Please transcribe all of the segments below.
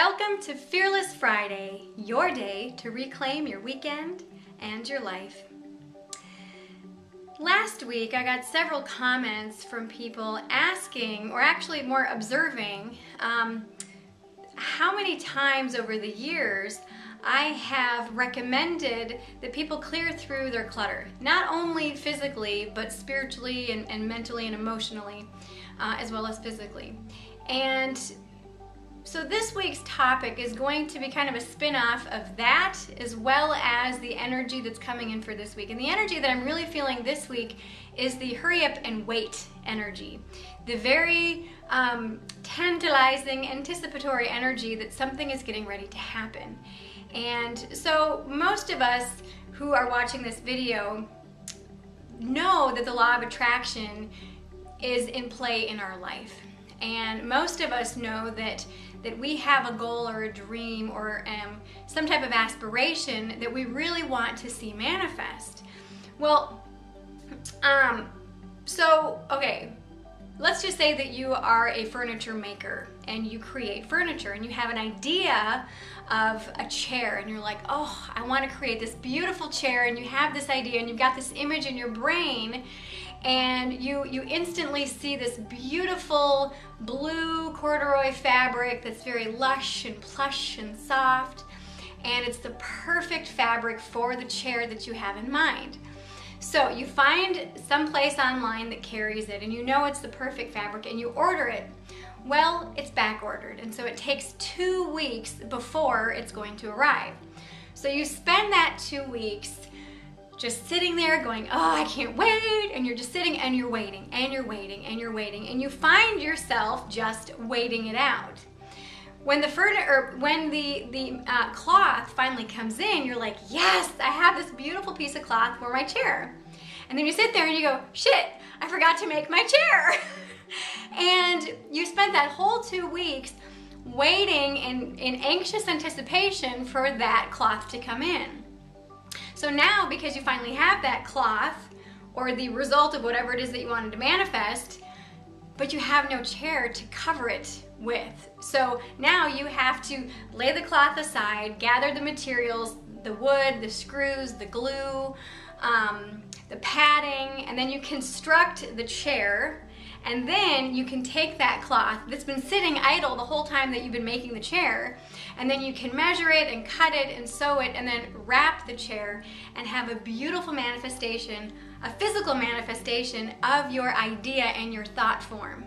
Welcome to Fearless Friday, your day to reclaim your weekend and your life. Last week, I got several comments from people asking, or actually more observing, how many times over the years I have recommended that people clear through their clutter, not only physically, but spiritually and mentally and emotionally, as well as physically. And so this week's topic is going to be kind of a spin-off of that, as well as the energy that's coming in for this week. And the energy that I'm really feeling this week is the hurry up and wait energy. The very tantalizing, anticipatory energy that something is getting ready to happen. And so most of us who are watching this video know that the law of attraction is in play in our life. And most of us know that we have a goal or a dream or some type of aspiration that we really want to see manifest. Well, okay, let's just say that you are a furniture maker and you create furniture and you have an idea of a chair and you're like, oh, I want to create this beautiful chair, and you have this idea and you've got this image in your brain, and you instantly see this beautiful blue corduroy fabric that's very lush and plush and soft, and it's the perfect fabric for the chair that you have in mind. So you find some place online that carries it and you know it's the perfect fabric and you order it. Well, it's back ordered, and so it takes 2 weeks before it's going to arrive. So you spend that 2 weeks just sitting there going, oh, I can't wait, and you're just sitting and you're waiting and you're waiting and you're waiting, and you find yourself just waiting it out. When the cloth finally comes in, you're like, yes, I have this beautiful piece of cloth for my chair. And then you sit there and you go, shit, I forgot to make my chair. And you spent that whole 2 weeks waiting in anxious anticipation for that cloth to come in. So now, because you finally have that cloth, or the result of whatever it is that you wanted to manifest, but you have no chair to cover it with. So now you have to lay the cloth aside, gather the materials, the wood, the screws, the glue, the padding, and then you construct the chair. And then you can take that cloth that's been sitting idle the whole time that you've been making the chair, and then you can measure it and cut it and sew it and then wrap the chair and have a beautiful manifestation, a physical manifestation of your idea and your thought form.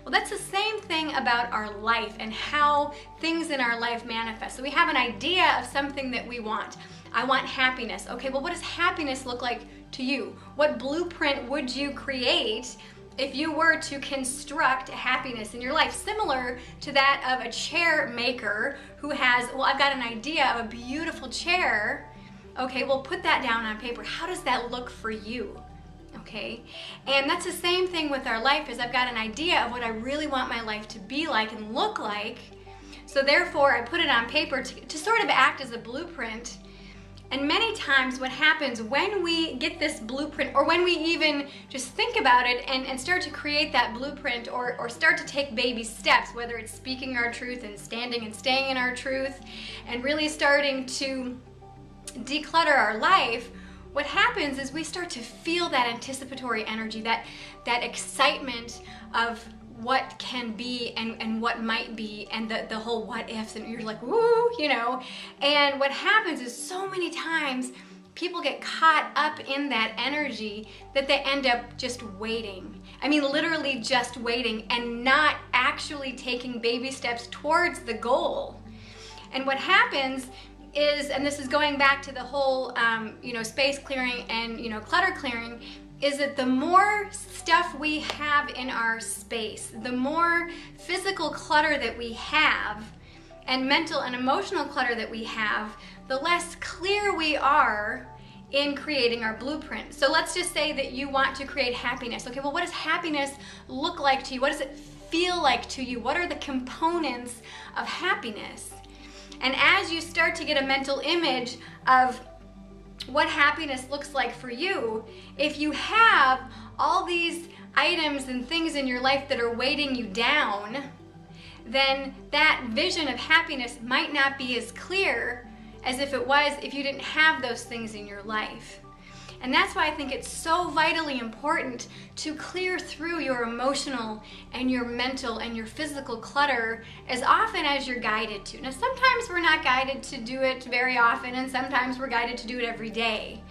Well, that's the same thing about our life and how things in our life manifest. So we have an idea of something that we want. I want happiness. Okay, well, what does happiness look like to you? What blueprint would you create if you were to construct happiness in your life, similar to that of a chair maker who has, well, I've got an idea of a beautiful chair. Okay, well, put that down on paper. How does that look for you? Okay, and that's the same thing with our life. Is I've got an idea of what I really want my life to be like and look like. So therefore, I put it on paper to sort of act as a blueprint. And many times what happens when we get this blueprint, or when we even just think about it and start to create that blueprint, or start to take baby steps, whether it's speaking our truth and standing and staying in our truth and really starting to declutter our life, what happens is we start to feel that anticipatory energy, that excitement of what can be and what might be, and the whole what ifs, and you're like, woo, you know. And what happens is so many times people get caught up in that energy that they end up just waiting. I mean, literally just waiting and not actually taking baby steps towards the goal. And what happens is, and this is going back to the whole space clearing and clutter clearing, is that the more stuff we have in our space, the more physical clutter that we have and mental and emotional clutter that we have, the less clear we are in creating our blueprint. So let's just say that you want to create happiness. Okay, well, what does happiness look like to you? What does it feel like to you? What are the components of happiness? And as you start to get a mental image of what happiness looks like for you, if you have all these items and things in your life that are weighting you down, then that vision of happiness might not be as clear as if it was if you didn't have those things in your life. And that's why I think it's so vitally important to clear through your emotional and your mental and your physical clutter as often as you're guided to. Now, sometimes we're not guided to do it very often, and sometimes we're guided to do it every day.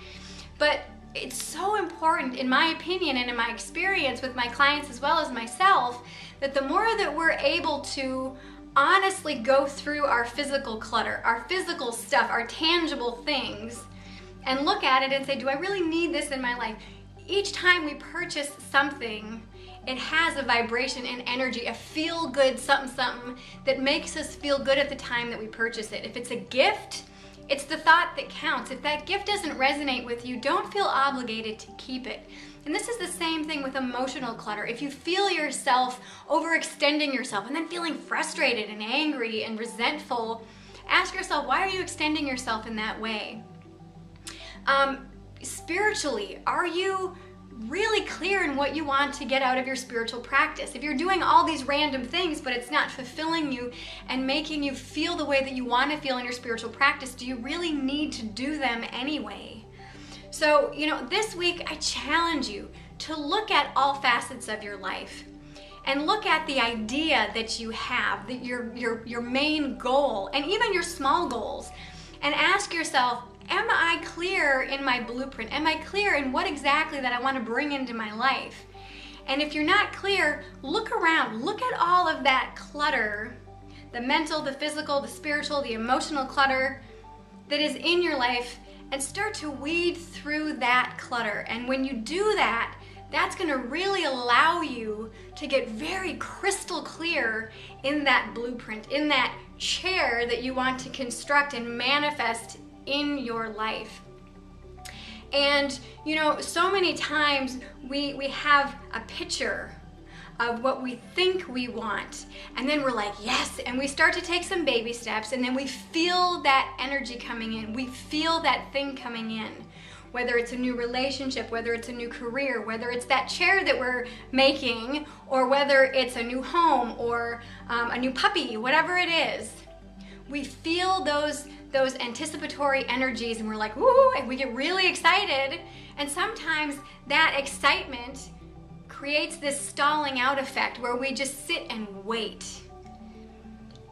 But it's so important, in my opinion and in my experience with my clients as well as myself, that the more that we're able to honestly go through our physical clutter, our physical stuff, our tangible things, and look at it and say, do I really need this in my life? Each time we purchase something, it has a vibration and energy, a feel-good something that makes us feel good at the time that we purchase it. If it's a gift, it's the thought that counts. If that gift doesn't resonate with you, don't feel obligated to keep it. And this is the same thing with emotional clutter. If you feel yourself overextending yourself and then feeling frustrated and angry and resentful, ask yourself, why are you extending yourself in that way? Spiritually, are you really clear in what you want to get out of your spiritual practice? If you're doing all these random things, but it's not fulfilling you and making you feel the way that you want to feel in your spiritual practice, do you really need to do them anyway? So, this week I challenge you to look at all facets of your life and look at the idea that you have, that your main goal, and even your small goals, and ask yourself, am I clear in my blueprint? Am I clear in what exactly that I want to bring into my life? And if you're not clear, look around, look at all of that clutter, the mental, the physical, the spiritual, the emotional clutter that is in your life, and start to weed through that clutter. And when you do that, that's going to really allow you to get very crystal clear in that blueprint, in that chair that you want to construct and manifest in your life. And so many times we have a picture of what we think we want, and then we're like, yes, and we start to take some baby steps, and then we feel that energy coming in, we feel that thing coming in, whether it's a new relationship, whether it's a new career, whether it's that chair that we're making, or whether it's a new home or a new puppy, whatever it is. We feel those anticipatory energies, and we're like, woo, and we get really excited. And sometimes that excitement creates this stalling out effect where we just sit and wait.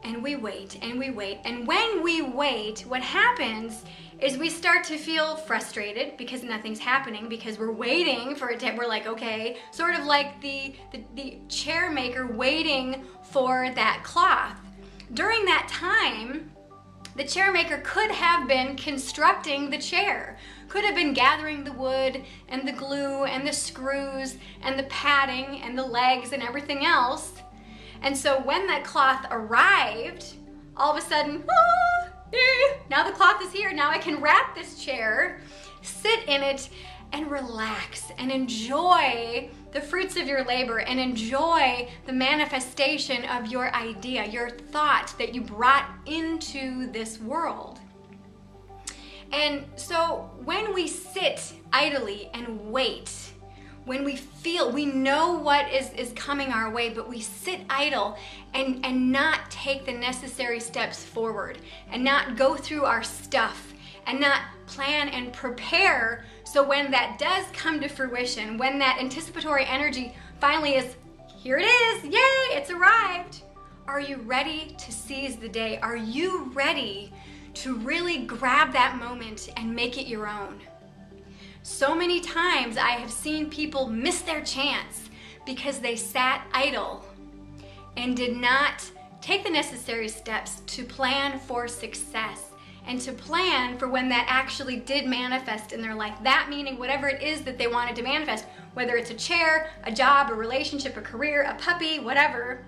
And we wait and we wait. And when we wait, what happens is we start to feel frustrated because nothing's happening, because we're waiting for it to, we're like, okay, sort of like the chair maker waiting for that cloth. During that time, the chair maker could have been constructing the chair, could have been gathering the wood and the glue and the screws and the padding and the legs and everything else. And so when that cloth arrived, all of a sudden, now the cloth is here. Now I can wrap this chair, sit in it, and relax and enjoy the fruits of your labor and enjoy the manifestation of your idea, your thought that you brought into this world. And so when we sit idly and wait, when we know what is coming our way, but we sit idle and not take the necessary steps forward and not go through our stuff and not plan and prepare, so when that does come to fruition, when that anticipatory energy finally is, here it is, yay, it's arrived, are you ready to seize the day? Are you ready to really grab that moment and make it your own? So many times I have seen people miss their chance because they sat idle and did not take the necessary steps to plan for success and to plan for when that actually did manifest in their life. That meaning whatever it is that they wanted to manifest, whether it's a chair, a job, a relationship, a career, a puppy, whatever.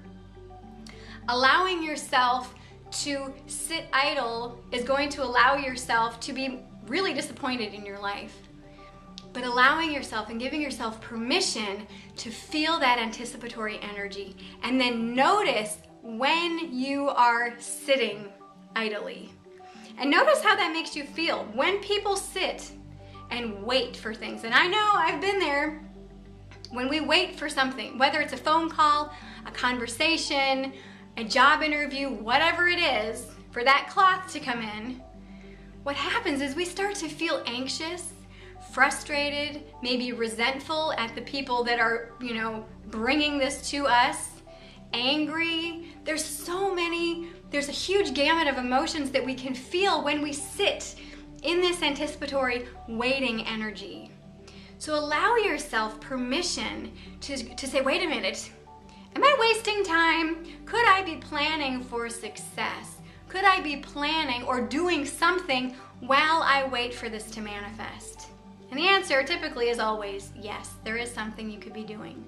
Allowing yourself to sit idle is going to allow yourself to be really disappointed in your life. But allowing yourself and giving yourself permission to feel that anticipatory energy, and then notice when you are sitting idly. And notice how that makes you feel. When people sit and wait for things, and I know I've been there, when we wait for something, whether it's a phone call, a conversation, a job interview, whatever it is, for that cloth to come in, what happens is we start to feel anxious, frustrated, maybe resentful at the people that are, bringing this to us, angry. There's a huge gamut of emotions that we can feel when we sit in this anticipatory waiting energy. So allow yourself permission to say, wait a minute, am I wasting time? Could I be planning for success? Could I be planning or doing something while I wait for this to manifest? And the answer typically is always yes, there is something you could be doing.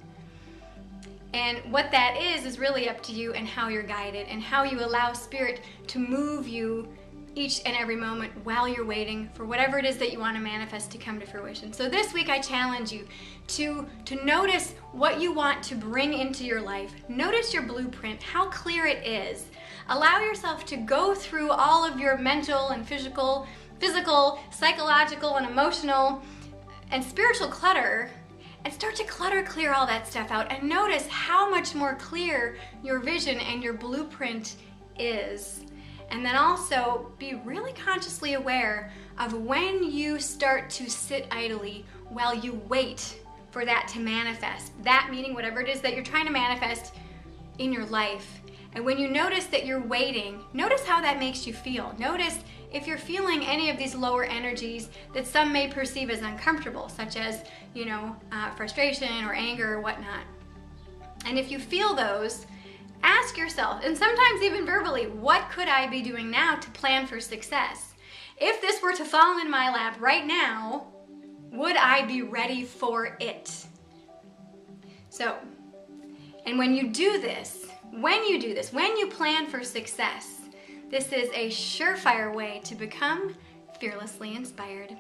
And what that is really up to you and how you're guided and how you allow Spirit to move you each and every moment while you're waiting for whatever it is that you want to manifest to come to fruition. So this week I challenge you to notice what you want to bring into your life. Notice your blueprint, how clear it is. Allow yourself to go through all of your mental and physical, psychological, and emotional and spiritual clutter, and start to clutter clear all that stuff out, and notice how much more clear your vision and your blueprint is. And then also be really consciously aware of when you start to sit idly while you wait for that to manifest. That meaning whatever it is that you're trying to manifest in your life. And when you notice that you're waiting, notice how that makes you feel. Notice if you're feeling any of these lower energies that some may perceive as uncomfortable, such as, frustration or anger or whatnot. And if you feel those, ask yourself, and sometimes even verbally, what could I be doing now to plan for success? If this were to fall in my lap right now, would I be ready for it? So, and when you do this, when you plan for success, this is a surefire way to become fearlessly inspired.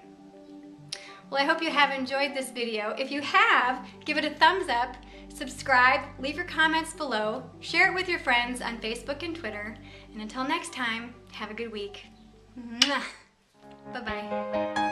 Well, I hope you have enjoyed this video. If you have, give it a thumbs up, subscribe, leave your comments below, share it with your friends on Facebook and Twitter, and until next time, have a good week. Bye-bye.